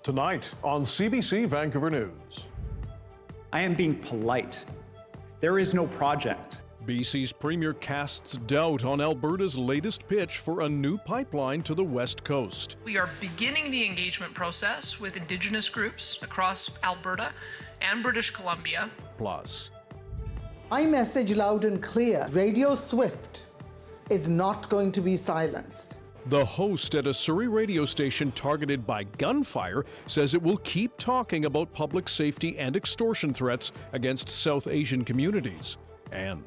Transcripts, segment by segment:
Tonight on CBC Vancouver News. I am being polite. There is no project. BC's Premier casts doubt on Alberta's latest pitch for a new pipeline to the West Coast. We are beginning the engagement process with Indigenous groups across Alberta and British Columbia. Plus, I message loud and clear. Radio Swift is not going to be silenced. the host at a Surrey radio station targeted by gunfire says it will keep talking about public safety and extortion threats against South Asian communities. And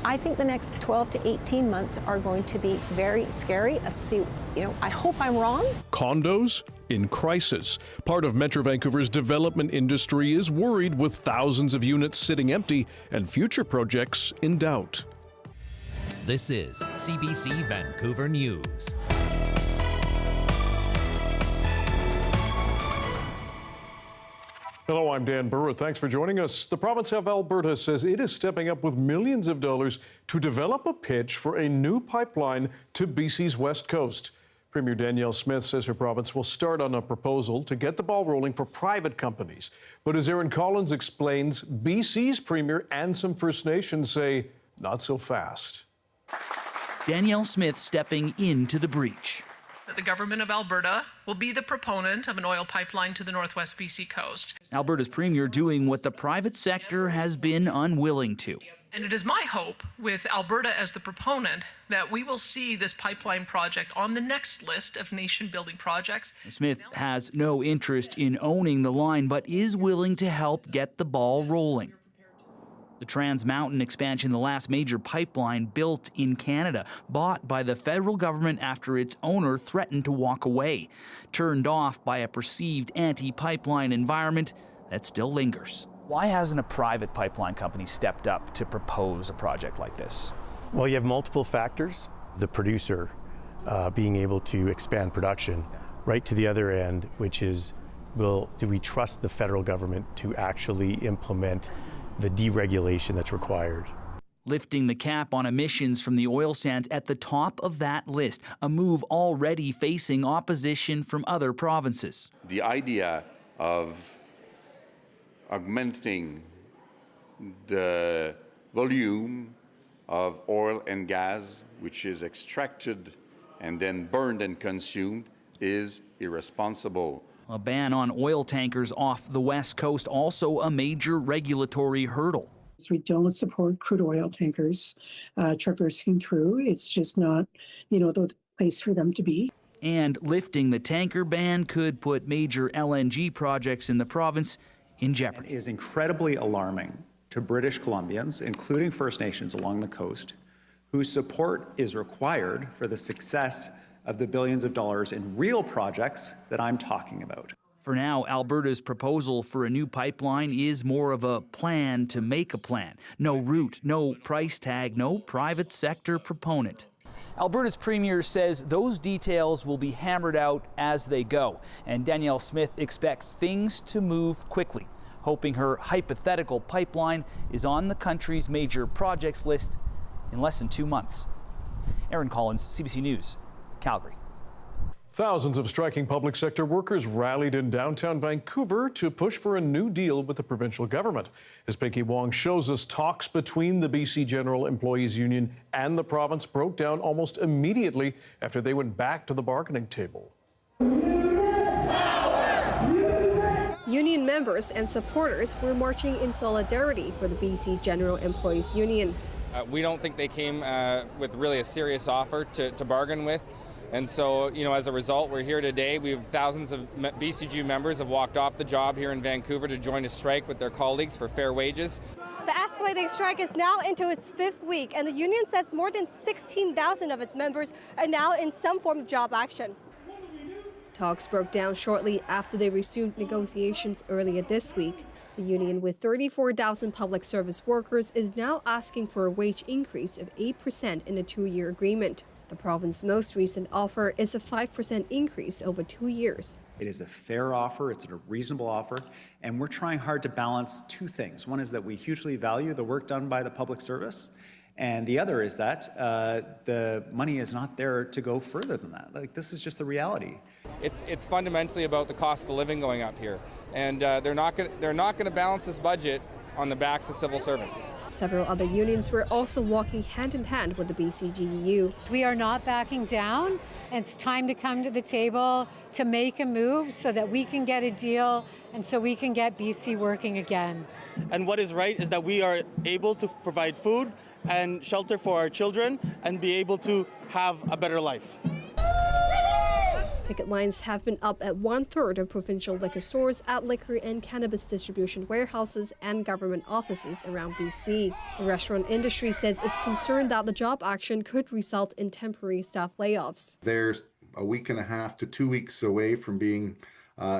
I think the next 12 to 18 months are going to be very scary. I hope I'm wrong. Condos in crisis. Part of Metro Vancouver's development industry is worried with thousands of units sitting empty and future projects in doubt. This is CBC Vancouver News. Hello, I'm Dan Burritt. Thanks for joining us. The province of Alberta says it is stepping up with millions of dollars to develop a pitch for a new pipeline to BC's West Coast. Premier Danielle Smith says her province will start on a proposal to get the ball rolling for private companies. But as Aaron Collins explains, BC's Premier and some First Nations say not so fast. Danielle Smith stepping into the breach. The government of Alberta will be the proponent of an oil pipeline to the Northwest BC coast. Alberta's Premier doing what the private sector has been unwilling to. And it is my hope, with Alberta as the proponent, that we will see this pipeline project on the next list of nation-building projects. Smith has no interest in owning the line, but is willing to help get the ball rolling. The Trans Mountain expansion, the last major pipeline built in Canada, bought by the federal government after its owner threatened to walk away, turned off by a perceived anti-pipeline environment that still lingers. Why hasn't a private pipeline company stepped up to propose a project like this? Well, you have multiple factors. The producer being able to expand production, right to the other end, which is, do we trust the federal government to actually implement the deregulation that's required? Lifting the cap on emissions from the oil sands at the top of that list, a move already facing opposition from other provinces. The idea of augmenting the volume of oil and gas, which is extracted and then burned and consumed, is irresponsible. A ban on oil tankers off the West Coast, also a major regulatory hurdle. We don't support crude oil tankers traversing through. It's just not, the place for them to be. And lifting the tanker ban could put major LNG projects in the province in jeopardy. It is incredibly alarming to British Columbians, including First Nations along the coast, whose support is required for the success of the billions of dollars in real projects that I'm talking about. For now, Alberta's proposal for a new pipeline is more of a plan to make a plan. No route, no price tag, no private sector proponent. Alberta's Premier says those details will be hammered out as they go, and Danielle Smith expects things to move quickly, hoping her hypothetical pipeline is on the country's major projects list in less than 2 months. Aaron Collins, CBC News, Calgary. Thousands of striking public sector workers rallied in downtown Vancouver to push for a new deal with the provincial government. As Pinky Wong shows us, talks between the BC General Employees Union and the province broke down almost immediately after they went back to the bargaining table. Union members and supporters were marching in solidarity for the BC General Employees Union. We don't think they came with really a serious offer to bargain with. And so, as a result, we're here today. We have thousands of BCGU members have walked off the job here in Vancouver to join a strike with their colleagues for fair wages. The escalating strike is now into its 5th week, and the union says more than 16,000 of its members are now in some form of job action. Talks broke down shortly after they resumed negotiations earlier this week. The union, with 34,000 public service workers, is now asking for a wage increase of 8% in a 2-year agreement. The province's most recent offer is a 5% increase over 2 years. It is a fair offer, it's a reasonable offer, and we're trying hard to balance two things. One is that we hugely value the work done by the public service, And the other is that the money is not there to go further than that. Like, this is just the reality. It's fundamentally about the cost of living going up here, and they're not going to balance this budget on the backs of civil servants. Several other unions were also walking hand in hand with the BCGEU. We are not backing down. It's time to come to the table to make a move so that we can get a deal and so we can get BC working again. And what is right is that we are able to provide food and shelter for our children and be able to have a better life. Picket lines have been up at 1/3 of provincial liquor stores, at liquor and cannabis distribution warehouses and government offices around BC. The restaurant industry says it's concerned that the job action could result in temporary staff layoffs. They're a week and a half to 2 weeks away from being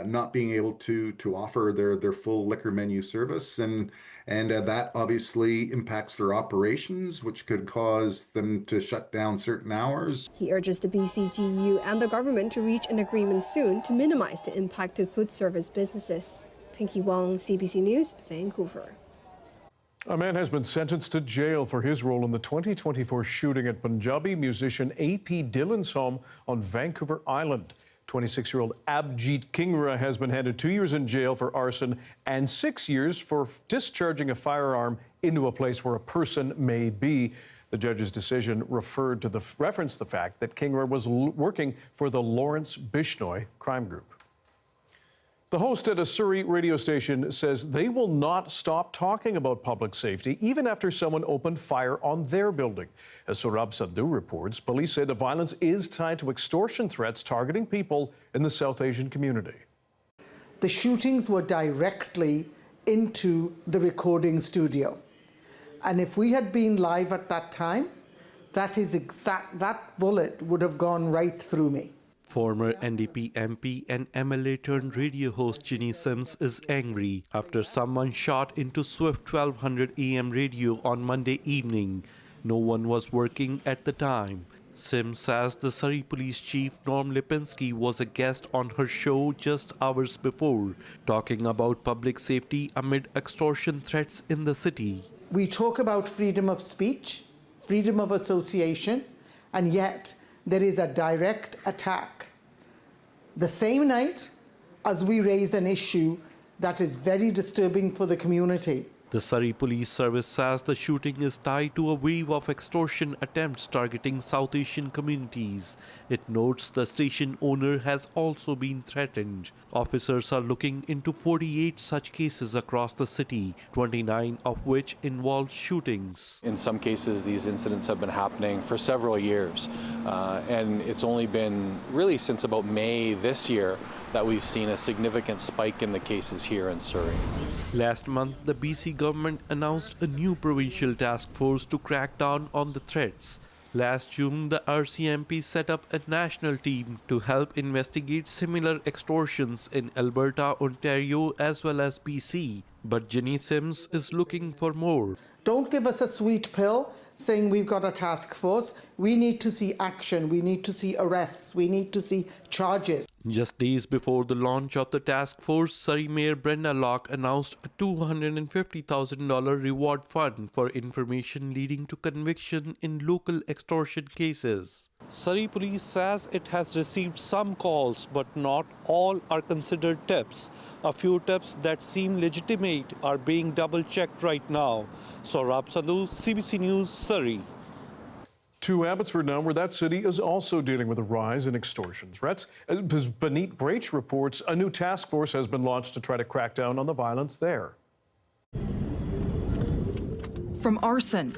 not being able to offer their full liquor menu service, and that obviously impacts their operations, which could cause them to shut down certain hours. He urges the BCGEU and the government to reach an agreement soon to minimize the impact to food service businesses. Pinky Wong, CBC News, Vancouver. A man has been sentenced to jail for his role in the 2024 shooting at Punjabi musician A.P. Dillon's home on Vancouver Island. 26-year-old Abjit Kingra has been handed 2 years in jail for arson and 6 years for discharging a firearm into a place where a person may be. The judge's decision referenced the fact that Kingra was working for the Lawrence Bishnoi crime group. The host at a Surrey radio station says they will not stop talking about public safety even after someone opened fire on their building. As Saurabh Sadhu reports, police say the violence is tied to extortion threats targeting people in the South Asian community. The shootings were directly into the recording studio. And if we had been live at that time, that bullet would have gone right through me. Former NDP MP and MLA turned radio host Ginny Sims is angry after someone shot into Swift 1200 AM radio on Monday evening. No one was working at the time. Sims says the Surrey Police Chief Norm Lipinski was a guest on her show just hours before, talking about public safety amid extortion threats in the city. We talk about freedom of speech, freedom of association, and yet there is a direct attack the same night as we raise an issue that is very disturbing for the community. The Surrey Police Service says the shooting is tied to a wave of extortion attempts targeting South Asian communities. It notes the station owner has also been threatened. Officers are looking into 48 such cases across the city, 29 of which involve shootings. In some cases, these incidents have been happening for several years, and it's only been really since about May this year that we've seen a significant spike in the cases here in Surrey. Last month, the BC government announced a new provincial task force to crack down on the threats. Last June, the RCMP set up a national team to help investigate similar extortions in Alberta, Ontario, as well as BC. But Ginny Sims is looking for more. Don't give us a sweet pill saying we've got a task force. We need to see action. We need to see arrests. We need to see charges. Just days before the launch of the task force, Surrey Mayor Brenda Locke announced a $250,000 reward fund for information leading to conviction in local extortion cases. Surrey Police says it has received some calls, but not all are considered tips. A few tips that seem legitimate are being double-checked right now. Saurabh Sadhu, CBC News, Surrey. To Abbotsford now, where that city is also dealing with a rise in extortion threats. As Benit Brach reports, a new task force has been launched to try to crack down on the violence there. From arson,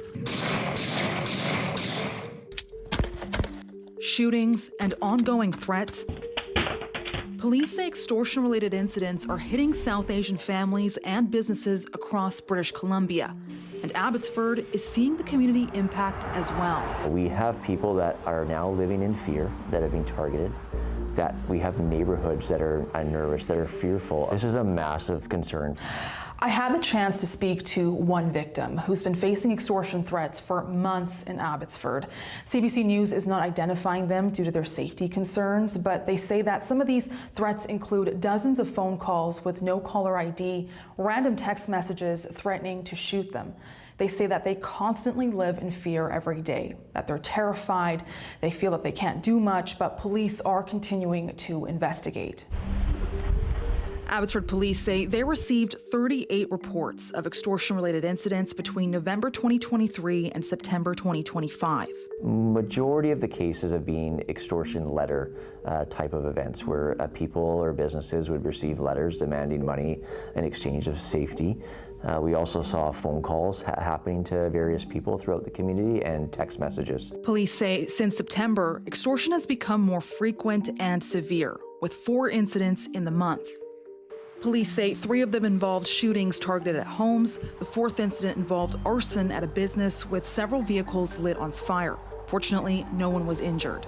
shootings, and ongoing threats, police say extortion-related incidents are hitting South Asian families and businesses across British Columbia. And Abbotsford is seeing the community impact as well. We have people that are now living in fear, that have been targeted, that we have neighborhoods that are nervous, that are fearful. This is a massive concern. I had the chance to speak to one victim who's been facing extortion threats for months in Abbotsford. CBC News is not identifying them due to their safety concerns, but they say that some of these threats include dozens of phone calls with no caller ID, random text messages threatening to shoot them. They say that they constantly live in fear every day, that they're terrified, they feel that they can't do much, but police are continuing to investigate. Abbotsford police say they received 38 reports of extortion-related incidents between November 2023 and September 2025. Majority of the cases have been extortion letter type of events where people or businesses would receive letters demanding money in exchange of safety. We also saw phone calls happening to various people throughout the community and text messages. Police say since September, extortion has become more frequent and severe, with 4 incidents in the month. Police say 3 of them involved shootings targeted at homes. The 4th incident involved arson at a business with several vehicles lit on fire. Fortunately, no one was injured.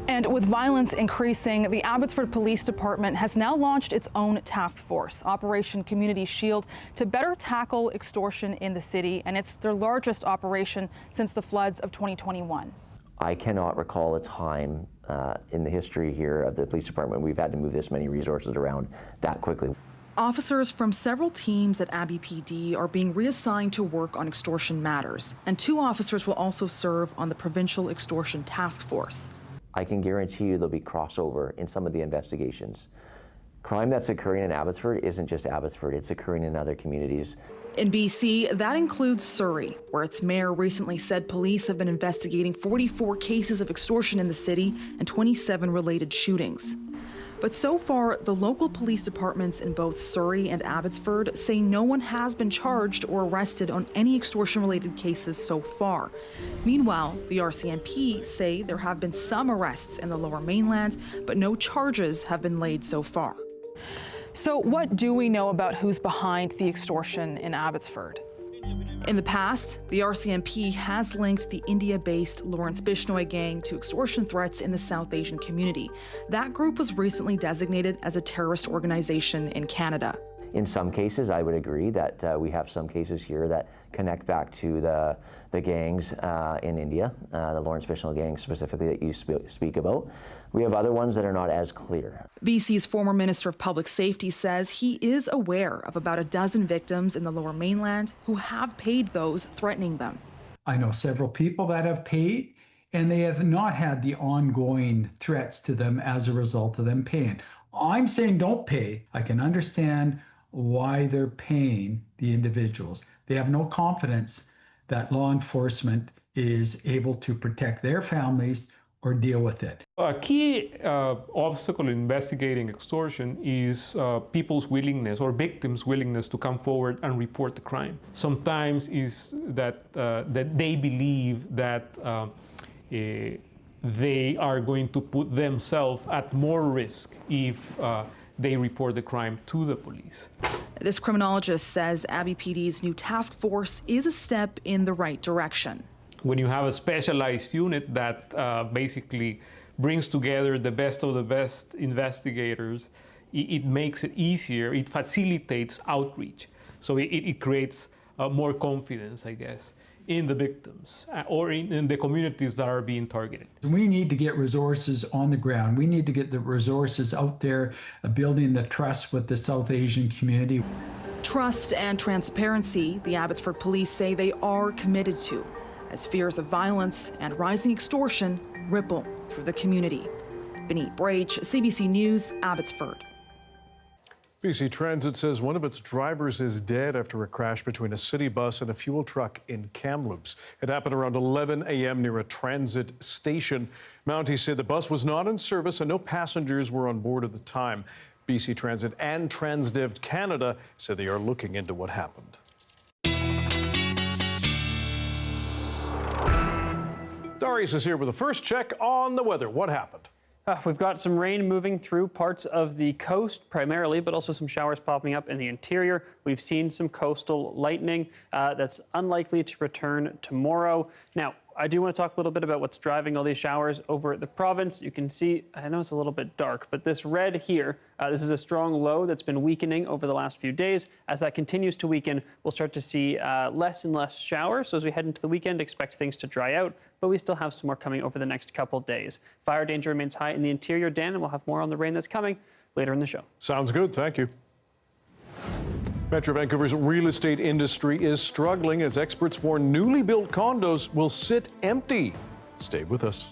And with violence increasing, the Abbotsford Police Department has now launched its own task force, Operation Community Shield, to better tackle extortion in the city, and it's their largest operation since the floods of 2021. I cannot recall a time in the history here of the police department we've had to move this many resources around that quickly. Officers from several teams at Abbey PD are being reassigned to work on extortion matters, and 2 officers will also serve on the Provincial Extortion Task Force. I can guarantee you there'll be crossover in some of the investigations. Crime that's occurring in Abbotsford isn't just Abbotsford, it's occurring in other communities. In BC, that includes Surrey, where its mayor recently said police have been investigating 44 cases of extortion in the city and 27 related shootings. But so far, the local police departments in both Surrey and Abbotsford say no one has been charged or arrested on any extortion-related cases so far. Meanwhile, the RCMP say there have been some arrests in the Lower Mainland, but no charges have been laid so far. So what do we know about who's behind the extortion in Abbotsford? In the past, the RCMP has linked the India-based Lawrence Bishnoi gang to extortion threats in the South Asian community. That group was recently designated as a terrorist organization in Canada. In some cases, I would agree that we have some cases here that connect back to the gangs in India, the Lawrence Bishnoi gang specifically that you speak about. We have other ones that are not as clear. BC's former Minister of Public Safety says he is aware of about a dozen victims in the Lower Mainland who have paid those threatening them. I know several people that have paid, and they have not had the ongoing threats to them as a result of them paying. I'm saying don't pay. I can understand why they're paying the individuals. They have no confidence that law enforcement is able to protect their families or deal with it. A key obstacle in investigating extortion is people's willingness or victims' willingness to come forward and report the crime. Sometimes is that they believe that they are going to put themselves at more risk if they report the crime to the police. This criminologist says Abbey PD's new task force is a step in the right direction. When you have a specialized unit that basically brings together the best of the best investigators, it makes it easier, it facilitates outreach. So it creates more confidence, I guess, in the victims or in the communities that are being targeted. We need to get resources on the ground. We need to get the resources out there, building the trust with the South Asian community. Trust and transparency, the Abbotsford police say they are committed to, as fears of violence and rising extortion ripple through the community. Beneath Brach, CBC News, Abbotsford. BC Transit says one of its drivers is dead after a crash between a city bus and a fuel truck in Kamloops. It happened around 11 a.m. near a transit station. Mounties said the bus was not in service and no passengers were on board at the time. BC Transit and Transdev Canada said they are looking into what happened. Darius is here with the first check on the weather. What happened? We've got some rain moving through parts of the coast primarily, but also some showers popping up in the interior. We've seen some coastal lightning that's unlikely to return tomorrow. Now, I do want to talk a little bit about what's driving all these showers over the province. You can see, I know it's a little bit dark, but this red here, this is a strong low that's been weakening over the last few days. As that continues to weaken, we'll start to see less and less showers. So as we head into the weekend, expect things to dry out, but we still have some more coming over the next couple days. Fire danger remains high in the interior, Dan, and we'll have more on the rain that's coming later in the show. Sounds good. Thank you. Metro Vancouver's real estate industry is struggling as experts warn newly built condos will sit empty. Stay with us.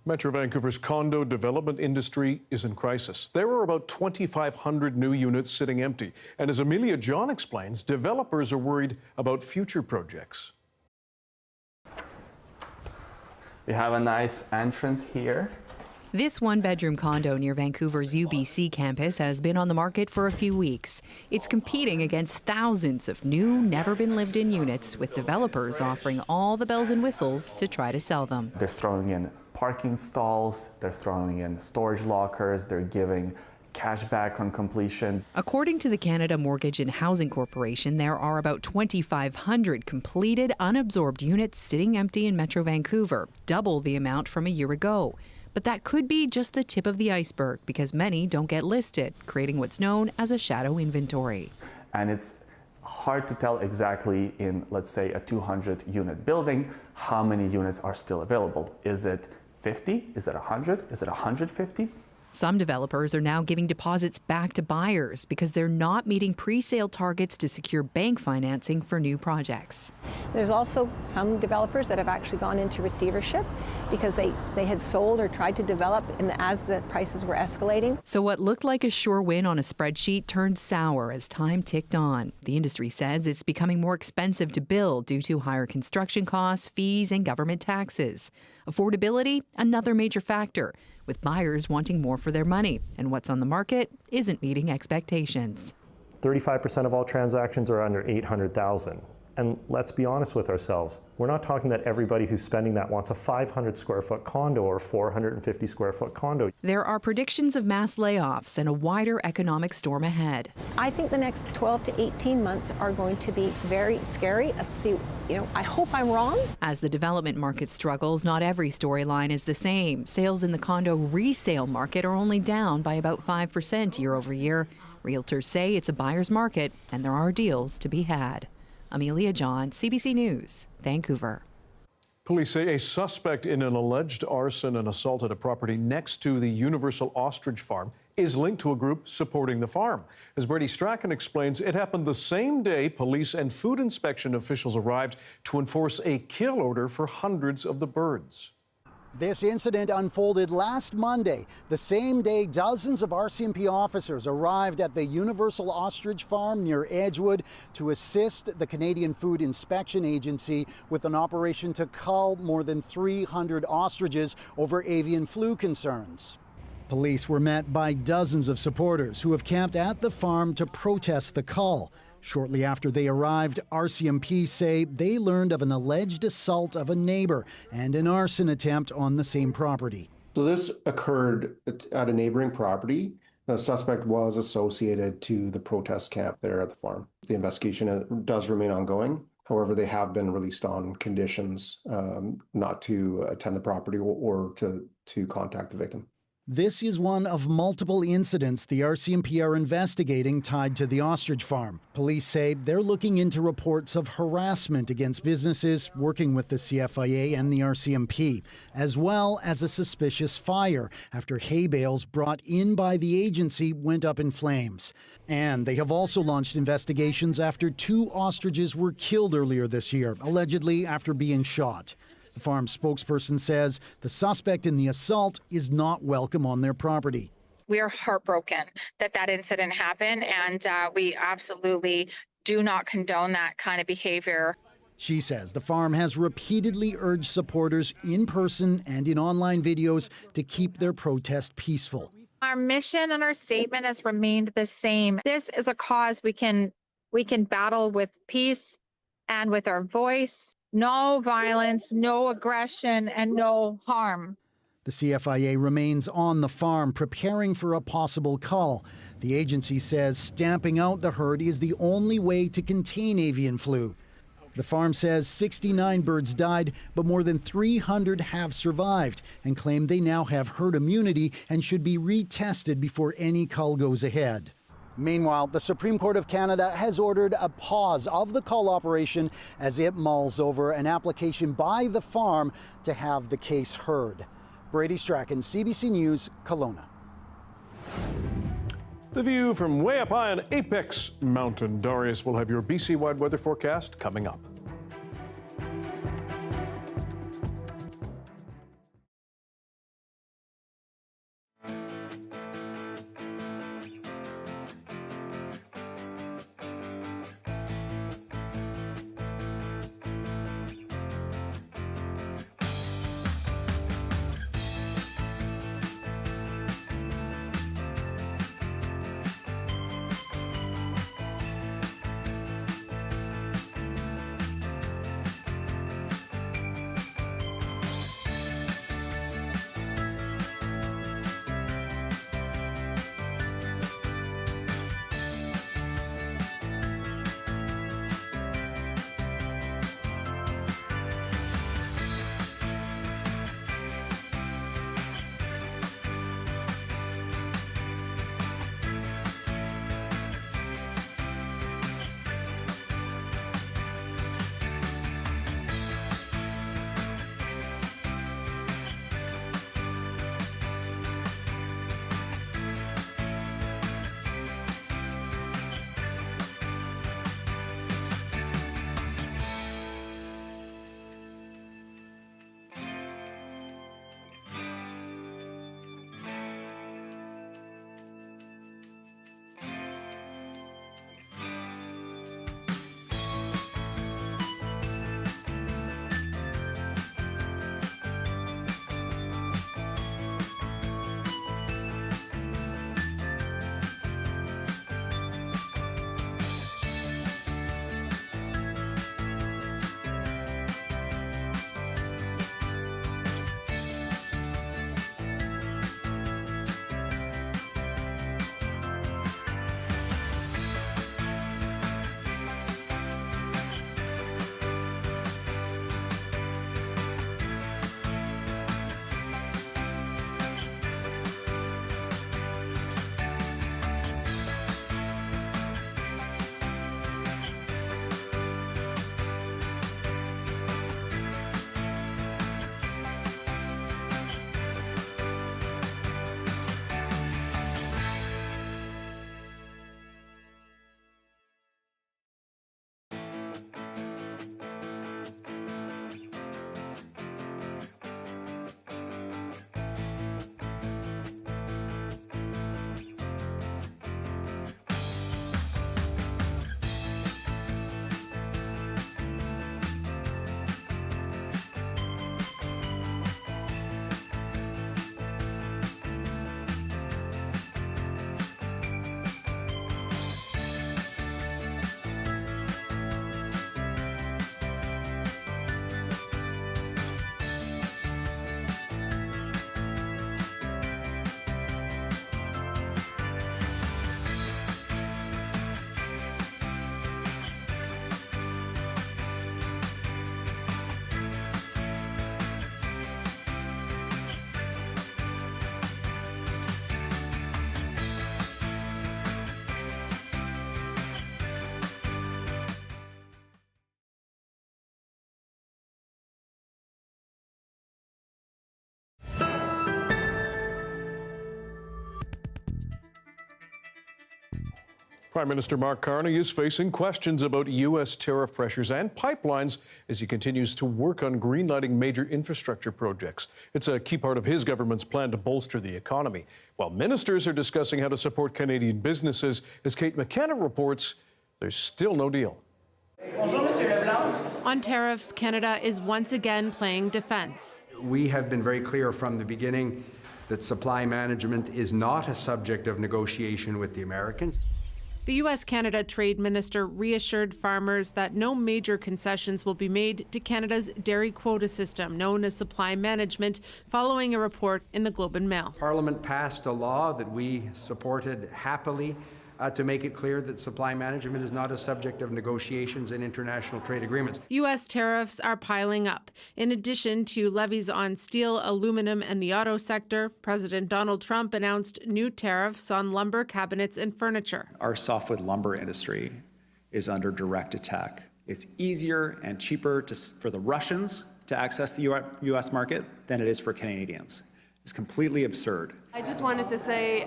Metro Vancouver's condo development industry is in crisis. There are about 2,500 new units sitting empty. And as Amelia John explains, developers are worried about future projects. We have a nice entrance here. This one-bedroom condo near Vancouver's UBC campus has been on the market for a few weeks. It's competing against thousands of new, never-been-lived-in units, with developers offering all the bells and whistles to try to sell them. They're throwing in parking stalls, they're throwing in storage lockers, they're giving cash back on completion. According to the Canada Mortgage and Housing Corporation, there are about 2,500 completed, unabsorbed units sitting empty in Metro Vancouver, double the amount from a year ago. But that could be just the tip of the iceberg, because many don't get listed, creating what's known as a shadow inventory. And it's hard to tell exactly in, let's say, a 200-unit building, how many units are still available. Is it 50? Is it 100? Is it 150? Some developers are now giving deposits back to buyers because they're not meeting pre-sale targets to secure bank financing for new projects. There's also some developers that have actually gone into receivership because they had sold or tried to develop as the prices were escalating. So what looked like a sure win on a spreadsheet turned sour as time ticked on. The industry says it's becoming more expensive to build due to higher construction costs, fees, and government taxes. Affordability, another major factor, with buyers wanting more for their money, and what's on the market isn't meeting expectations. 35% of all transactions are under $800,000. And let's be honest with ourselves, we're not talking that everybody who's spending that wants a 500 square foot condo or 450 square foot condo. There are predictions of mass layoffs and a wider economic storm ahead. I think the next 12 to 18 months are going to be very scary. I hope I'm wrong. As the development market struggles, not every storyline is the same. Sales in the condo resale market are only down by about 5% year over year. Realtors say it's a buyer's market and there are deals to be had. Amelia John, CBC News, Vancouver. Police say a suspect in an alleged arson and assault at a property next to the Universal Ostrich farm is linked to a group supporting the farm. As Brady Strachan explains, it happened the same day police and food inspection officials arrived to enforce a kill order for hundreds of the birds. This incident unfolded last Monday, the same day dozens of RCMP officers arrived at the Universal Ostrich Farm near Edgewood to assist the Canadian Food Inspection Agency with an operation to cull more than 300 ostriches over avian flu concerns. Police were met by dozens of supporters who have camped at the farm to protest the cull. Shortly after they arrived, RCMP say they learned of an alleged assault of a neighbor and an arson attempt on the same property. So this occurred at a neighboring property. The suspect was associated to the protest camp there at the farm. The investigation does remain ongoing. However, they have been released on conditions not to attend the property or to contact the victim. This is one of multiple incidents the RCMP are investigating tied to the ostrich farm. Police say they're looking into reports of harassment against businesses working with the CFIA and the RCMP, as well as a suspicious fire after hay bales brought in by the agency went up in flames. And they have also launched investigations after 2 ostriches were killed earlier this year, allegedly after being shot. The farm spokesperson says the suspect in the assault is not welcome on their property. We are heartbroken that incident happened, and we absolutely do not condone that kind of behavior. She says the farm has repeatedly urged supporters in person and in online videos to keep their protest peaceful. Our mission and our statement has remained the same. This is a cause we can battle with peace and with our voice. No violence, no aggression, and no harm. The CFIA remains on the farm preparing for a possible cull. The agency says stamping out the herd is the only way to contain avian flu. The farm says 69 birds died, but more than 300 have survived and claim they now have herd immunity and should be retested before any cull goes ahead. Meanwhile, the Supreme Court of Canada has ordered a pause of the cull operation as it mulls over an application by the farm to have the case heard. Brady Strachan, CBC News, Kelowna. The view from way up high on Apex Mountain. Darius will have your BC-wide weather forecast coming up. Prime Minister Mark Carney is facing questions about U.S. tariff pressures and pipelines as he continues to work on greenlighting major infrastructure projects. It's a key part of his government's plan to bolster the economy. While ministers are discussing how to support Canadian businesses, as Kate McKenna reports, there's still no deal. On tariffs, Canada is once again playing defense. We have been very clear from the beginning that supply management is not a subject of negotiation with the Americans. The U.S.-Canada Trade Minister reassured farmers that no major concessions will be made to Canada's dairy quota system, known as supply management, following a report in the Globe and Mail. Parliament passed a law that we supported happily to make it clear that supply management is not a subject of negotiations in international trade agreements. U.S. tariffs are piling up. In addition to levies on steel, aluminum, and the auto sector, President Donald Trump announced new tariffs on lumber, cabinets, and furniture. Our softwood lumber industry is under direct attack. It's easier and cheaper for the Russians to access the U.S. market than it is for Canadians. It's completely absurd. I just wanted to say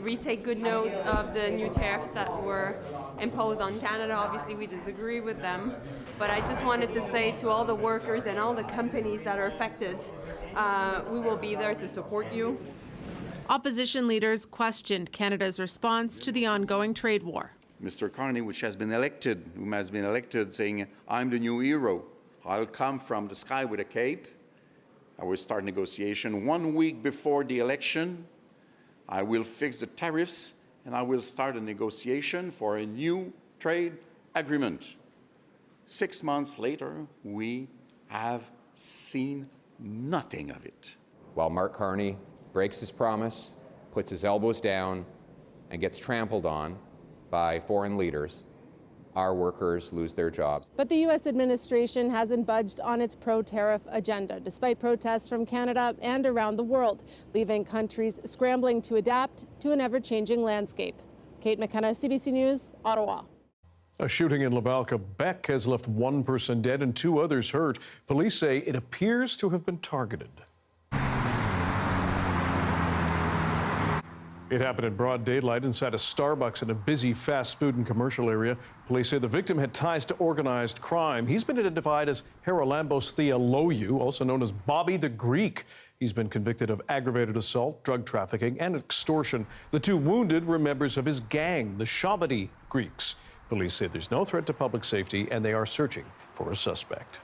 we take good note of the new tariffs that were imposed on Canada. Obviously, we disagree with them, but I just wanted to say to all the workers and all the companies that are affected, we will be there to support you. Opposition leaders questioned Canada's response to the ongoing trade war. Mr. Carney, who has been elected, saying, "I'm the new hero. I'll come from the sky with a cape. I will start negotiation 1 week before the election. I will fix the tariffs, and I will start a negotiation for a new trade agreement." 6 months later, we have seen nothing of it. While Mark Carney breaks his promise, puts his elbows down, and gets trampled on by foreign leaders, our workers lose their jobs. But the U.S. administration hasn't budged on its pro-tariff agenda, despite protests from Canada and around the world, leaving countries scrambling to adapt to an ever-changing landscape. Kate McKenna, CBC News, Ottawa. A shooting in Laval, Quebec has left one person dead and 2 others hurt. Police say it appears to have been targeted. It happened in broad daylight inside a Starbucks in a busy fast food and commercial area. Police say the victim had ties to organized crime. He's been identified as Haralambos Theoloiou, also known as Bobby the Greek. He's been convicted of aggravated assault, drug trafficking, and extortion. The 2 wounded were members of his gang, the Shabadi Greeks. Police say there's no threat to public safety, and they are searching for a suspect.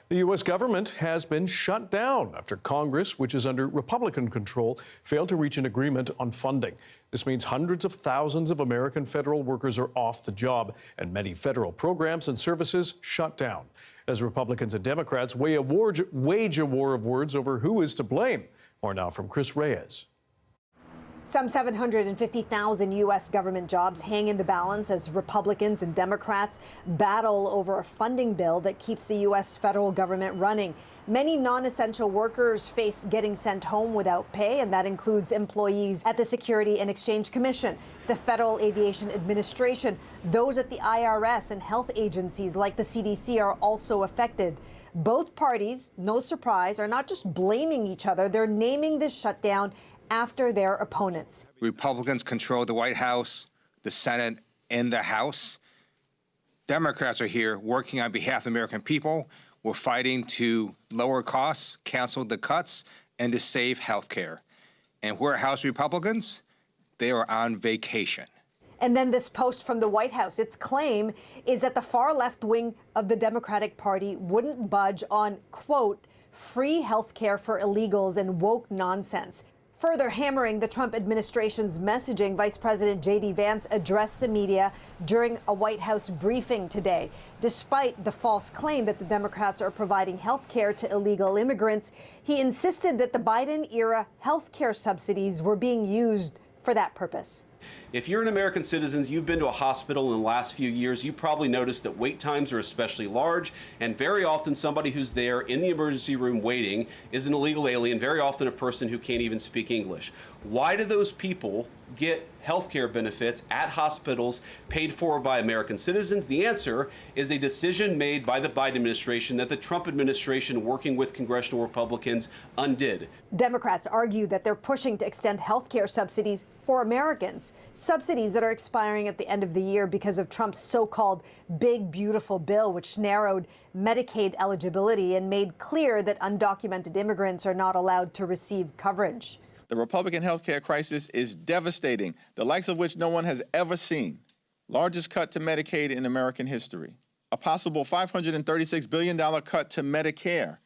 The U.S. government has been shut down after Congress, which is under Republican control, failed to reach an agreement on funding. This means hundreds of thousands of American federal workers are off the job, and many federal programs and services shut down. As Republicans and Democrats wage a war of words over who is to blame. More now from Chris Reyes. Some 750,000 U.S. government jobs hang in the balance as Republicans and Democrats battle over a funding bill that keeps the U.S. federal government running. Many non-essential workers face getting sent home without pay, and that includes employees at the Security and Exchange Commission, the Federal Aviation Administration. Those at the IRS and health agencies like the CDC are also affected. Both parties, no surprise, are not just blaming each other, they're naming this shutdown after their opponents. Republicans control the White House, the Senate, and the House. Democrats are here working on behalf of the American people. We're fighting to lower costs, cancel the cuts, and to save health care. And where are House Republicans? They are on vacation. And then this post from the White House, its claim is that the far left wing of the Democratic Party wouldn't budge on, quote, free health care for illegals and woke nonsense. Further hammering the Trump administration's messaging, Vice President J.D. Vance addressed the media during a White House briefing today. Despite the false claim that the Democrats are providing health care to illegal immigrants, he insisted that the Biden-era health care subsidies were being used for that purpose. If you're an American citizen, you've been to a hospital in the last few years, you probably noticed that wait times are especially large, and very often somebody who's there in the emergency room waiting is an illegal alien, very often a person who can't even speak English. Why do those people get health care benefits at hospitals paid for by American citizens? The answer is a decision made by the Biden administration that the Trump administration, working with congressional Republicans, undid. Democrats argue that they're pushing to extend health care subsidies for Americans. Subsidies that are expiring at the end of the year because of Trump's so-called Big Beautiful Bill, which narrowed Medicaid eligibility and made clear that undocumented immigrants are not allowed to receive coverage. The Republican health care crisis is devastating, the likes of which no one has ever seen. Largest cut to Medicaid in American history. A possible $536 billion cut to Medicare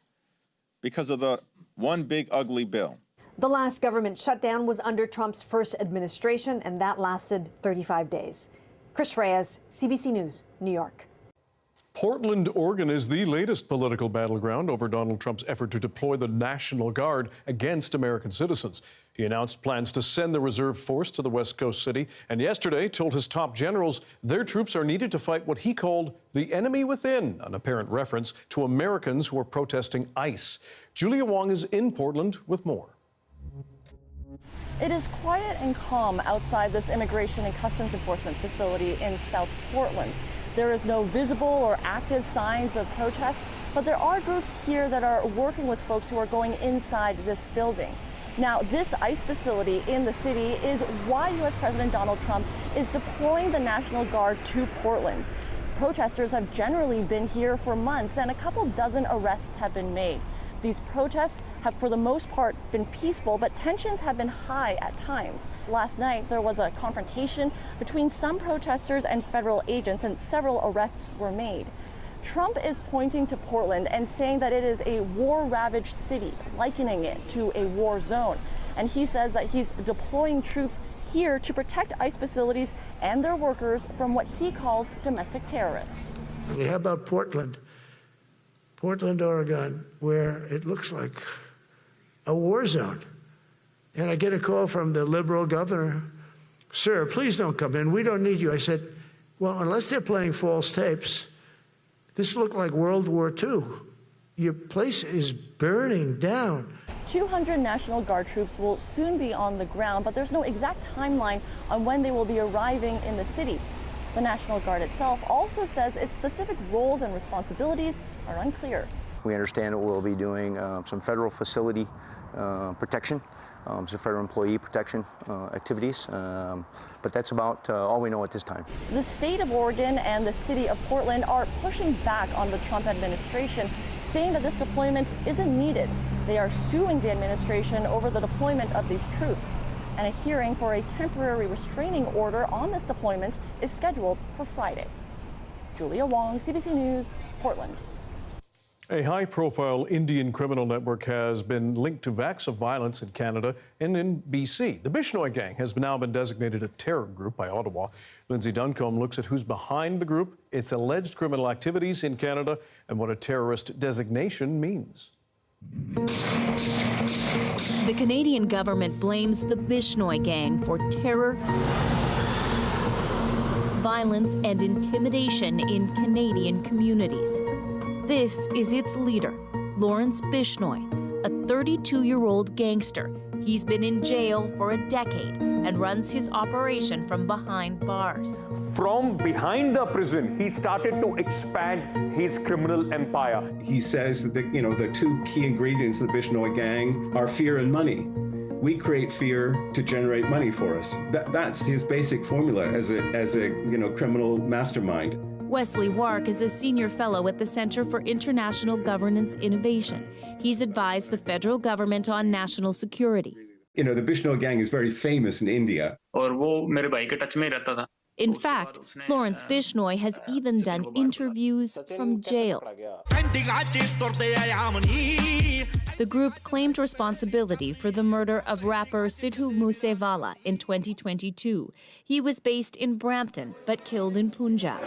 because of the one big ugly bill. The last government shutdown was under Trump's first administration, and that lasted 35 days. Chris Reyes, CBC News, New York. Portland, Oregon is the latest political battleground over Donald Trump's effort to deploy the National Guard against American citizens. He announced plans to send the reserve force to the West Coast city, and yesterday told his top generals their troops are needed to fight what he called the enemy within, an apparent reference to Americans who are protesting ICE. Julia Wong is in Portland with more. It is quiet and calm outside this Immigration and Customs Enforcement facility in South Portland. There is no visible or active signs of protest, but there are groups here that are working with folks who are going inside this building. Now, this ICE facility in the city is why U.S. President Donald Trump is deploying the National Guard to Portland. Protesters have generally been here for months, and a couple dozen arrests have been made. These protests have, for the most part, been peaceful, but tensions have been high at times. Last night, there was a confrontation between some protesters and federal agents, and several arrests were made. Trump is pointing to Portland and saying that it is a war-ravaged city, likening it to a war zone. And he says that he's deploying troops here to protect ICE facilities and their workers from what he calls domestic terrorists. How about Portland? Portland, Oregon, where it looks like a war zone. And I get a call from the Liberal governor, "Sir, please don't come in. We don't need you." I said, well, unless they're playing false tapes, this looked like World War II. Your place is burning down. 200 National Guard troops will soon be on the ground, but there's no exact timeline on when they will be arriving in the city. The National Guard itself also says its specific roles and responsibilities are unclear. We understand that we'll be doing some federal facility protection, some federal employee protection activities, but that's about all we know at this time. The state of Oregon and the city of Portland are pushing back on the Trump administration, saying that this deployment isn't needed. They are suing the administration over the deployment of these troops. And a hearing for a temporary restraining order on this deployment is scheduled for Friday. Julia Wong, CBC News, Portland. A high-profile Indian criminal network has been linked to acts of violence in Canada and in BC. The Bishnoi gang has now been designated a terror group by Ottawa. Lindsay Duncombe looks at who's behind the group, its alleged criminal activities in Canada, and what a terrorist designation means. The Canadian government blames the Bishnoi gang for terror, violence, and intimidation in Canadian communities. This is its leader, Lawrence Bishnoi, a 32-year-old gangster. He's been in jail for a decade and runs his operation from behind bars. From behind the prison, he started to expand his criminal empire. He says that the two key ingredients of the Bishnoi gang are fear and money. We create fear to generate money for us. That's his basic formula as a criminal mastermind. Wesley Wark is a senior fellow at the Centre for International Governance Innovation. He's advised the federal government on national security. The Bishnoi gang is very famous in India. In fact, Lawrence Bishnoi has even done interviews from jail. The group claimed responsibility for the murder of rapper Sidhu Moosevala in 2022. He was based in Brampton, but killed in Punjab.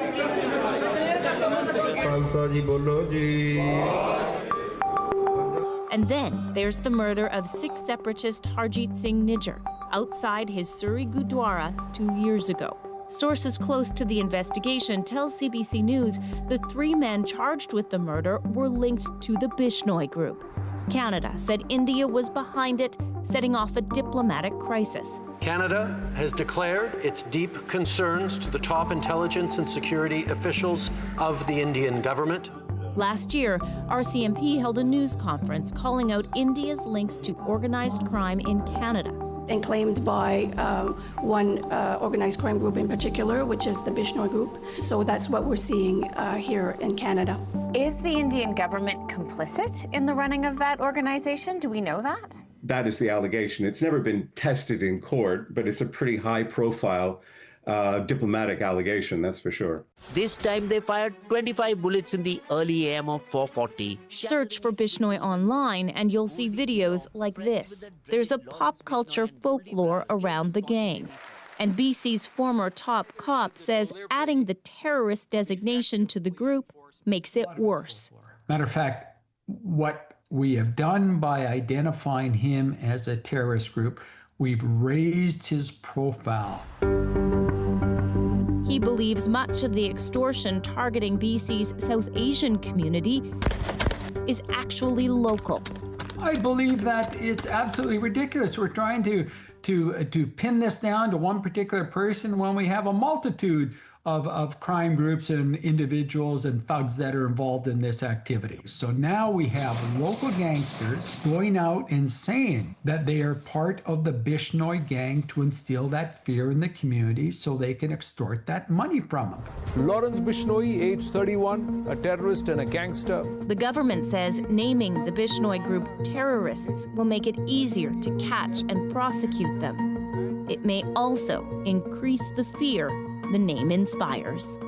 And then there's the murder of Sikh separatist Harjit Singh Nijjar outside his Surrey Gurdwara 2 years ago. Sources close to the investigation tell CBC News the 3 men charged with the murder were linked to the Bishnoi group. Canada said India was behind it, setting off a diplomatic crisis. Canada has declared its deep concerns to the top intelligence and security officials of the Indian government. Last year, RCMP held a news conference calling out India's links to organized crime in Canada. and claimed by one organized crime group in particular, which is the Bishnoi group. So that's what we're seeing here in Canada. Is the Indian government complicit in the running of that organization? Do we know that? That is the allegation. It's never been tested in court, but it's a pretty high-profile diplomatic allegation, that's for sure. This time they fired 25 bullets in the early AM of 4:40. Search for Bishnoi online and you'll see videos like this. There's a pop culture folklore around the gang. And BC's former top cop says adding the terrorist designation to the group makes it worse. Matter of fact, what we have done by identifying him as a terrorist group, we've raised his profile. He believes much of the extortion targeting BC's South Asian community is actually local. I believe that it's absolutely ridiculous. We're trying to pin this down to one particular person when we have a multitude of crime groups and individuals and thugs that are involved in this activity. So now we have local gangsters going out and saying that they are part of the Bishnoi gang to instill that fear in the community so they can extort that money from them. Lawrence Bishnoi, age 31, a terrorist and a gangster. The government says naming the Bishnoi group terrorists will make it easier to catch and prosecute them. It may also increase the fear the name inspires.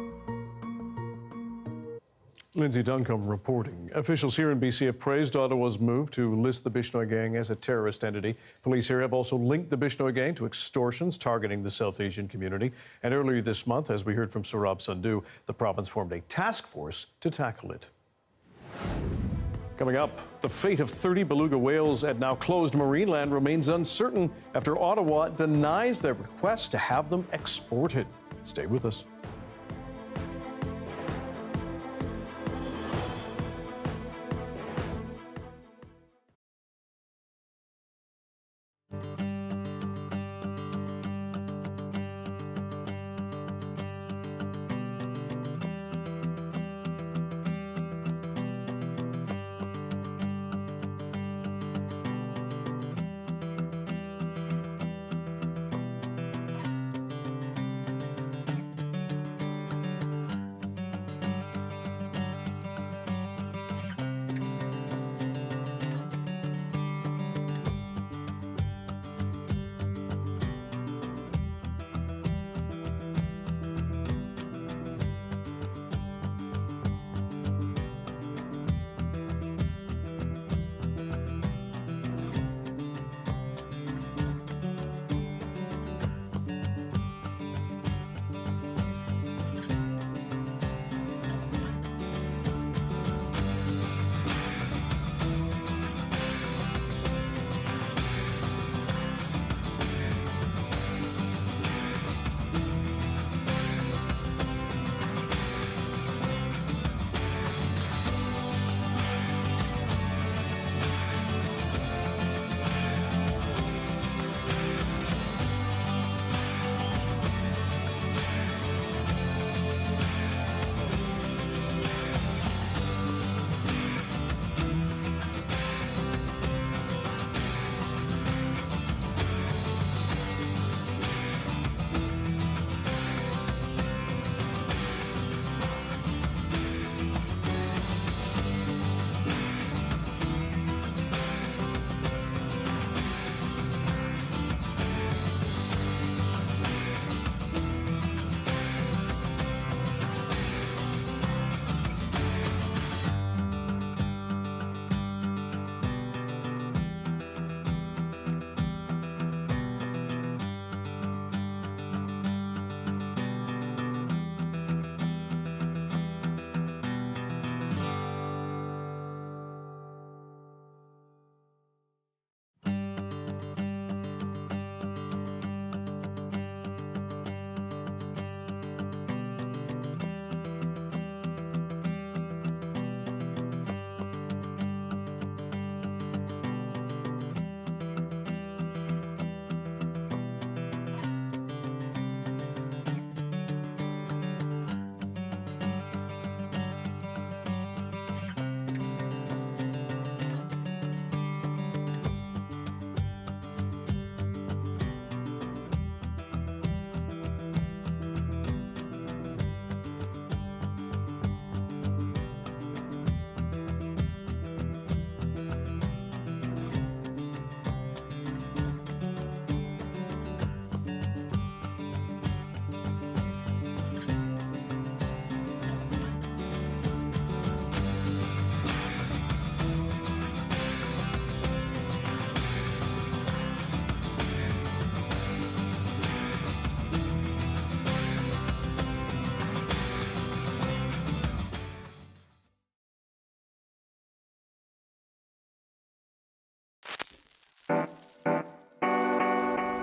Lindsay Duncombe reporting. Officials here in BC have praised Ottawa's move to list the Bishnoi gang as a terrorist entity. Police here have also linked the Bishnoi gang to extortions targeting the South Asian community. And earlier this month, as we heard from Saurabh Sandhu, the province formed a task force to tackle it. Coming up, the fate of 30 beluga whales at now closed Marineland remains uncertain after Ottawa denies their request to have them exported. Stay with us.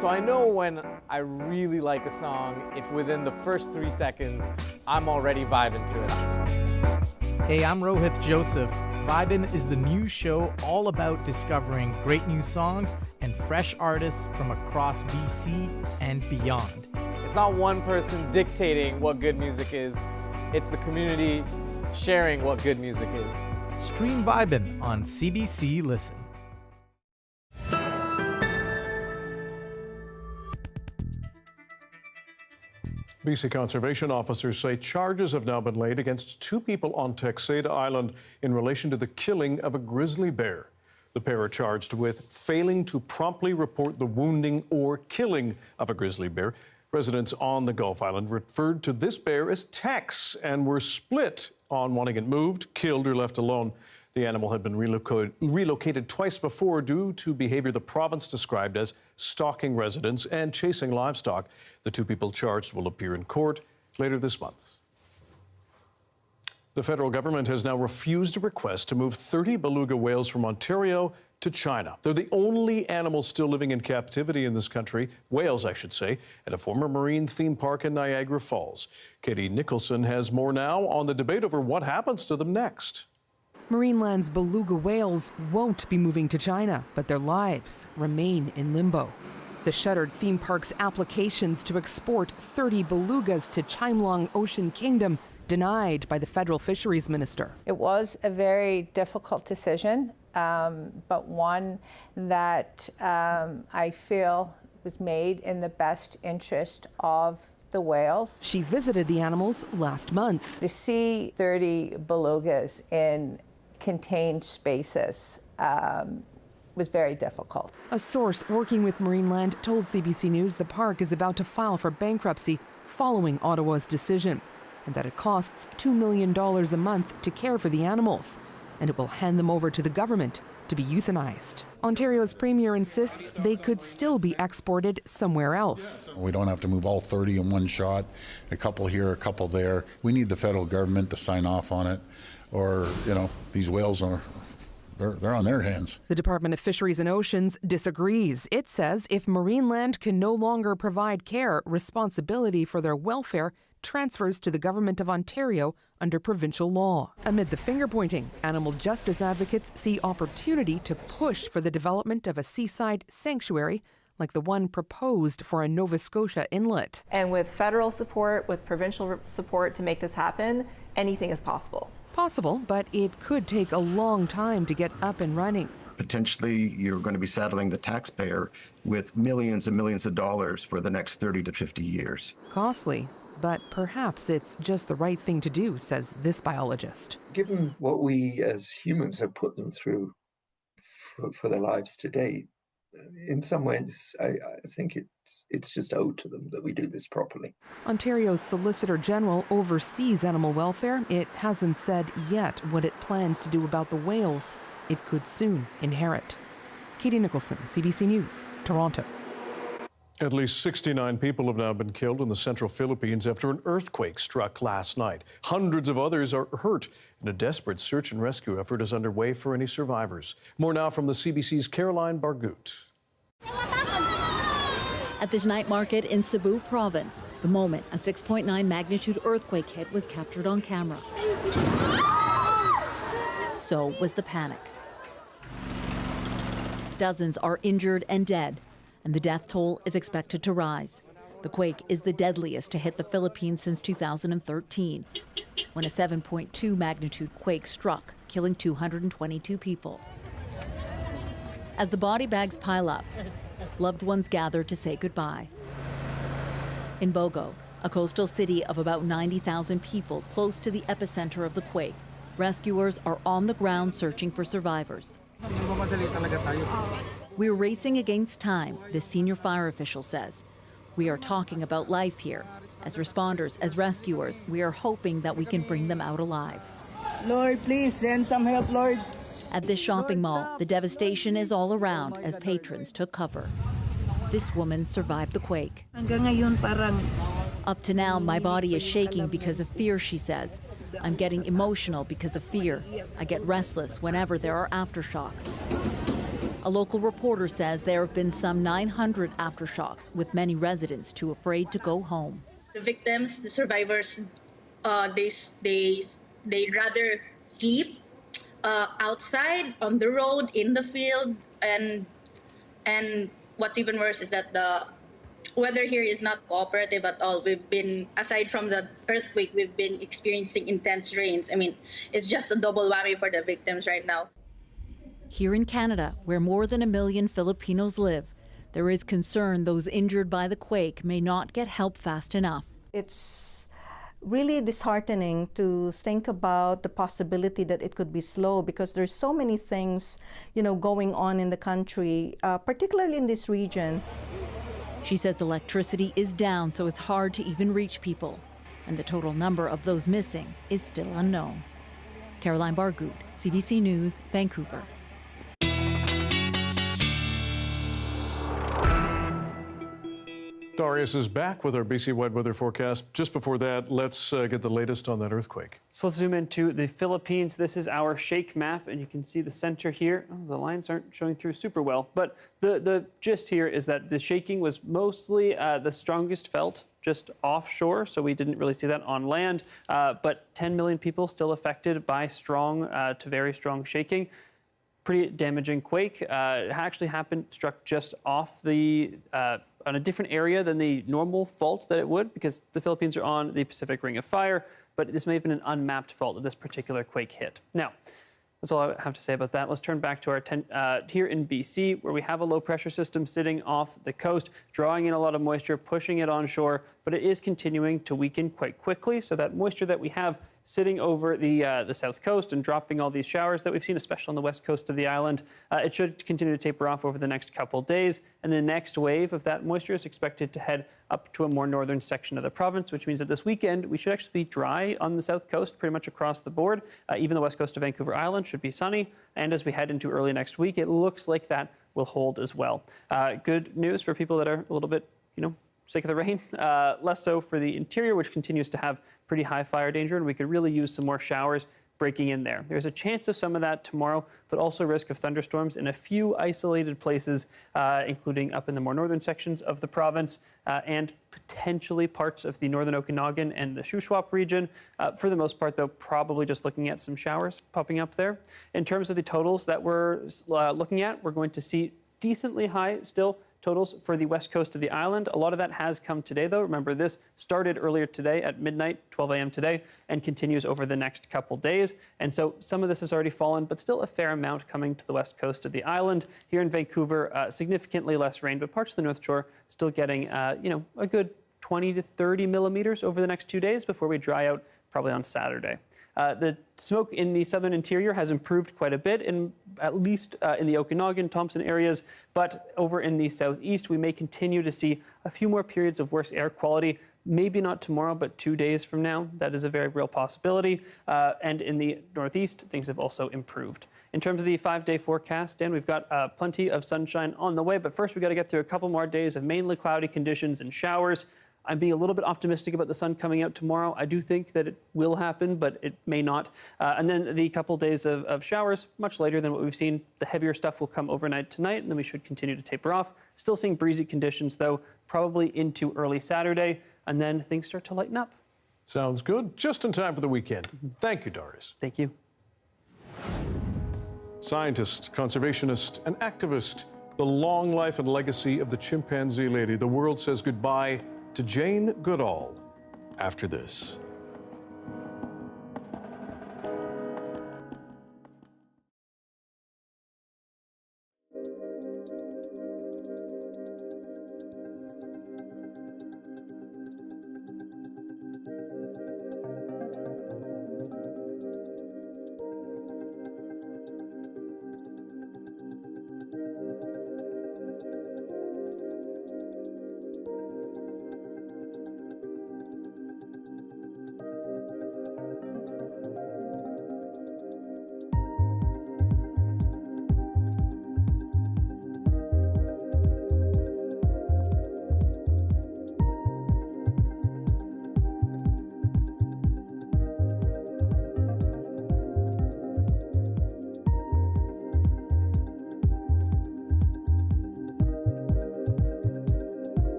So I know when I really like a song, if within the first 3 seconds, I'm already vibing to it. Hey, I'm Rohith Joseph. Vibin' is the new show all about discovering great new songs and fresh artists from across BC and beyond. It's not one person dictating what good music is, it's the community sharing what good music is. Stream Vibin' on CBC Listen. BC conservation officers say charges have now been laid against 2 people on Texada Island in relation to the killing of a grizzly bear. The pair are charged with failing to promptly report the wounding or killing of a grizzly bear. Residents on the Gulf Island referred to this bear as Tex and were split on wanting it moved, killed, or left alone. The animal had been relocated twice before due to behavior the province described as stalking residents and chasing livestock. The 2 people charged will appear in court later this month. The federal government has now refused a request to move 30 beluga whales from Ontario to China. They're the only animals still living in captivity in this country, whales I should say, at a former marine theme park in Niagara Falls. Katie Nicholson has more now on the debate over what happens to them next. Marineland's beluga whales won't be moving to China, but their lives remain in limbo. The shuttered theme park's applications to export 30 belugas to Chimelong Ocean Kingdom denied by the federal fisheries minister. It was a very difficult decision, but one that I feel was made in the best interest of the whales. She visited the animals last month. To see 30 belugas in contained spaces was very difficult. A source working with Marineland told CBC News the park is about to file for bankruptcy following Ottawa's decision, and that it costs $2 million a month to care for the animals, and it will hand them over to the government to be euthanized. Ontario's premier insists they could still be exported somewhere else. We don't have to move all 30 in one shot, a couple here, a couple there. We need the federal government to sign off on it, or, you know, these whales are, they're on their hands. The Department of Fisheries and Oceans disagrees. It says if Marineland can no longer provide care, responsibility for their welfare transfers to the Government of Ontario under provincial law. Amid the finger-pointing, animal justice advocates see opportunity to push for the development of a seaside sanctuary like the one proposed for a Nova Scotia inlet. And with federal support, with provincial support to make this happen, anything is possible. Possible, but it could take a long time to get up and running. Potentially, you're going to be saddling the taxpayer with millions and millions of dollars for the next 30 to 50 years. Costly, but perhaps it's just the right thing to do, says this biologist. Given what we as humans have put them through for their lives to date, in some ways, I think it's just owed to them that we do this properly. Ontario's Solicitor General oversees animal welfare. It hasn't said yet what it plans to do about the whales it could soon inherit. Katie Nicholson, CBC News, Toronto. At least 69 people have now been killed in the central Philippines after an earthquake struck last night. Hundreds of others are hurt, and a desperate search and rescue effort is underway for any survivors. More now from the CBC's Caroline Bargut. At this night market in Cebu province, the moment a 6.9 magnitude earthquake hit was captured on camera. So was the panic. Dozens are injured and dead, and the death toll is expected to rise. The quake is the deadliest to hit the Philippines since 2013, when a 7.2 magnitude quake struck, killing 222 people. As the body bags pile up, loved ones gather to say goodbye. In Bogo, a coastal city of about 90,000 people close to the epicenter of the quake, rescuers are on the ground searching for survivors. We're racing against time, this senior fire official says. We are talking about life here. As responders, as rescuers, we are hoping that we can bring them out alive. Lord, please send some help, Lord. At this shopping mall, the devastation is all around as patrons took cover. This woman survived the quake. Up to now, my body is shaking because of fear, she says. I'm getting emotional because of fear. I get restless whenever there are aftershocks. A local reporter says there have been some 900 aftershocks, with many residents too afraid to go home. The victims, the survivors, they rather sleep outside, on the road, in the field, and what's even worse is that the weather here is not cooperative at all. We've been, aside from the earthquake, we've been experiencing intense rains. I mean, it's just a double whammy for the victims right now. Here in Canada, where more than 1 million Filipinos live, there is concern those injured by the quake may not get help fast enough. It's really disheartening to think about the possibility that it could be slow, because there's so many things, going on in the country, particularly in this region. She says electricity is down, so it's hard to even reach people. And the total number of those missing is still unknown. Caroline Bargood, CBC News, Vancouver. Darius is back with our BC-wide weather forecast. Just before that, let's get the latest on that earthquake. So let's zoom into the Philippines. This is our shake map, and you can see the center here. Oh, the lines aren't showing through super well, but the gist here is that the shaking was mostly the strongest felt just offshore, so we didn't really see that on land, but 10 million people still affected by strong to very strong shaking. Pretty damaging quake. It actually struck just off the on a different area than the normal fault that it would, because the Philippines are on the Pacific Ring of Fire, but this may have been an unmapped fault that this particular quake hit. Now, that's all I have to say about that. Let's turn back to our here in BC, where we have a low pressure system sitting off the coast, drawing in a lot of moisture, pushing it onshore, but it is continuing to weaken quite quickly. So that moisture that we have sitting over the south coast and dropping all these showers that we've seen, especially on the west coast of the island, it should continue to taper off over the next couple days. And the next wave of that moisture is expected to head up to a more northern section of the province, which means that this weekend we should actually be dry on the south coast pretty much across the board. Even the west coast of Vancouver Island should be sunny. And as we head into early next week, it looks like that will hold as well. Good news for people that are a little bit, sick of the rain, less so for the interior, which continues to have pretty high fire danger, and we could really use some more showers breaking in there. There's a chance of some of that tomorrow, but also risk of thunderstorms in a few isolated places, including up in the more northern sections of the province and potentially parts of the northern Okanagan and the Shuswap region. For the most part, though, probably just looking at some showers popping up there. In terms of the totals that we're looking at, we're going to see decently high still totals for the west coast of the island. A lot of that has come today, though. Remember, this started earlier today at midnight, 12 a.m. today, and continues over the next couple days. And so some of this has already fallen, but still a fair amount coming to the west coast of the island. Here in Vancouver, significantly less rain, but parts of the North Shore still getting, a good 20 to 30 millimeters over the next 2 days before we dry out probably on Saturday. The smoke in the southern interior has improved quite a bit, at least in the Okanagan, Thompson areas, but over in the southeast, we may continue to see a few more periods of worse air quality. Maybe not tomorrow, but 2 days from now. That is a very real possibility. And in the northeast, things have also improved. In terms of the 5-day forecast, Dan, we've got plenty of sunshine on the way, but first we've got to get through a couple more days of mainly cloudy conditions and showers. I'm being a little bit optimistic about the sun coming out tomorrow. I do think that it will happen, but it may not. And then the couple days of showers, much later than what we've seen. The heavier stuff will come overnight tonight, and then we should continue to taper off. Still seeing breezy conditions, though, probably into early Saturday, and then things start to lighten up. Sounds good. Just in time for the weekend. Thank you, Darius. Thank you. Scientist, conservationist, and activist, the long life and legacy of the chimpanzee lady. The world says goodbye to Jane Goodall after this.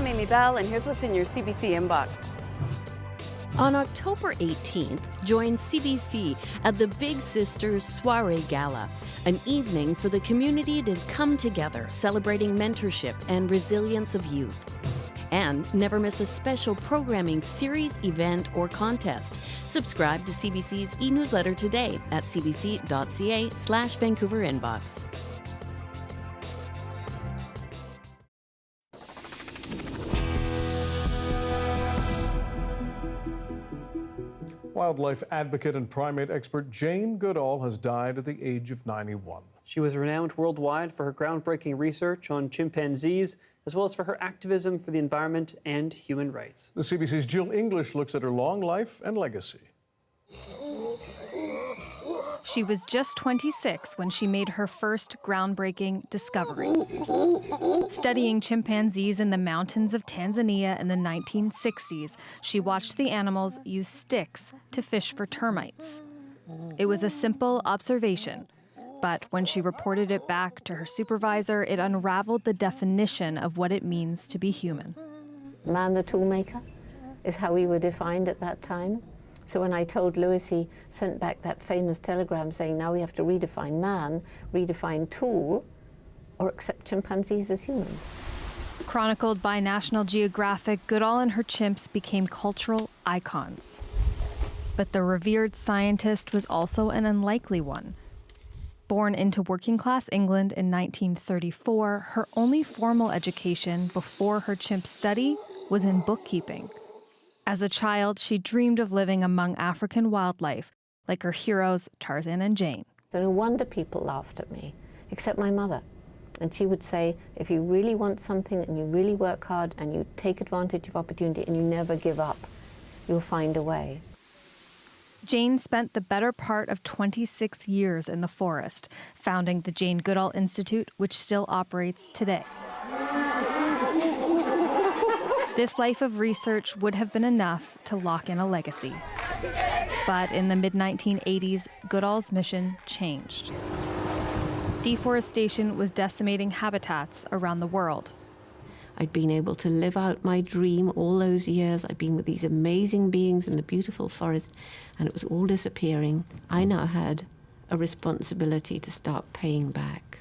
I'm Amy Bell, and here's what's in your CBC inbox. On October 18th, join CBC at the Big Sisters Soiree Gala, an evening for the community to come together, celebrating mentorship and resilience of youth. And never miss a special programming series, event, or contest. Subscribe to CBC's e-newsletter today at cbc.ca/Vancouver inbox. Wildlife advocate and primate expert Jane Goodall has died at the age of 91. She was renowned worldwide for her groundbreaking research on chimpanzees, as well as for her activism for the environment and human rights. The CBC's Jill English looks at her long life and legacy. She was just 26 when she made her first groundbreaking discovery. Studying chimpanzees in the mountains of Tanzania in the 1960s, she watched the animals use sticks to fish for termites. It was a simple observation, but when she reported it back to her supervisor, it unraveled the definition of what it means to be human. Man the toolmaker is how we were defined at that time. So when I told Lewis, he sent back that famous telegram saying, now we have to redefine man, redefine tool, or accept chimpanzees as humans. Chronicled by National Geographic, Goodall and her chimps became cultural icons. But the revered scientist was also an unlikely one. Born into working-class England in 1934, her only formal education before her chimp study was in bookkeeping. As a child, she dreamed of living among African wildlife, like her heroes Tarzan and Jane. So no wonder people laughed at me, except my mother. And she would say, if you really want something and you really work hard and you take advantage of opportunity and you never give up, you'll find a way. Jane spent the better part of 26 years in the forest, founding the Jane Goodall Institute, which still operates today. This life of research would have been enough to lock in a legacy. But in the mid-1980s, Goodall's mission changed. Deforestation was decimating habitats around the world. I'd been able to live out my dream all those years. I'd been with these amazing beings in the beautiful forest, and it was all disappearing. I now had a responsibility to start paying back.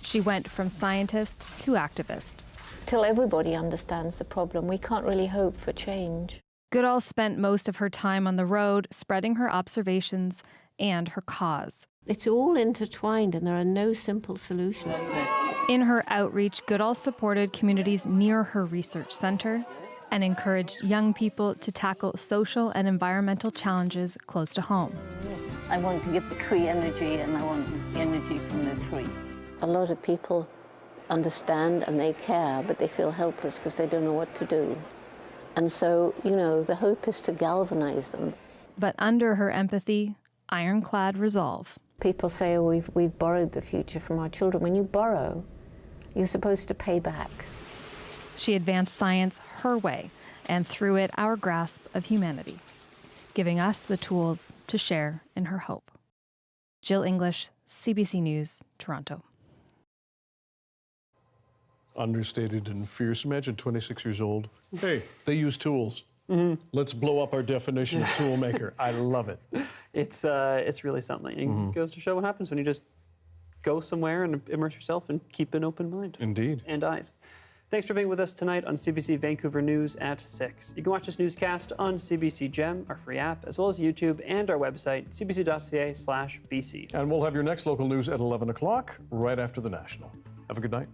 She went from scientist to activist. Till everybody understands the problem, we can't really hope for change. Goodall spent most of her time on the road, spreading her observations and her cause. It's all intertwined, and there are no simple solutions. In her outreach, Goodall supported communities near her research center and encouraged young people to tackle social and environmental challenges close to home. I want to give the tree energy, and I want the energy from the tree. A lot of people understand and they care, but they feel helpless because they don't know what to do. And so, you know, the hope is to galvanize them. But under her empathy, ironclad resolve. People say, oh, we've borrowed the future from our children. When you borrow, you're supposed to pay back. She advanced science her way, and through it, our grasp of humanity, giving us the tools to share in her hope. Jill English, CBC News, Toronto. Understated and fierce. Imagine 26 years old. Hey, they use tools. Let's blow up our definition of tool maker. I love it. It's really something. It goes to show what happens when you just go somewhere and immerse yourself and keep an open mind. Indeed. And eyes. Thanks for being with us tonight on CBC Vancouver News at 6. You can watch this newscast on CBC Gem, our free app, as well as YouTube and our website, cbc.ca/BC. And we'll have your next local news at 11 o'clock, right after the National. Have a good night.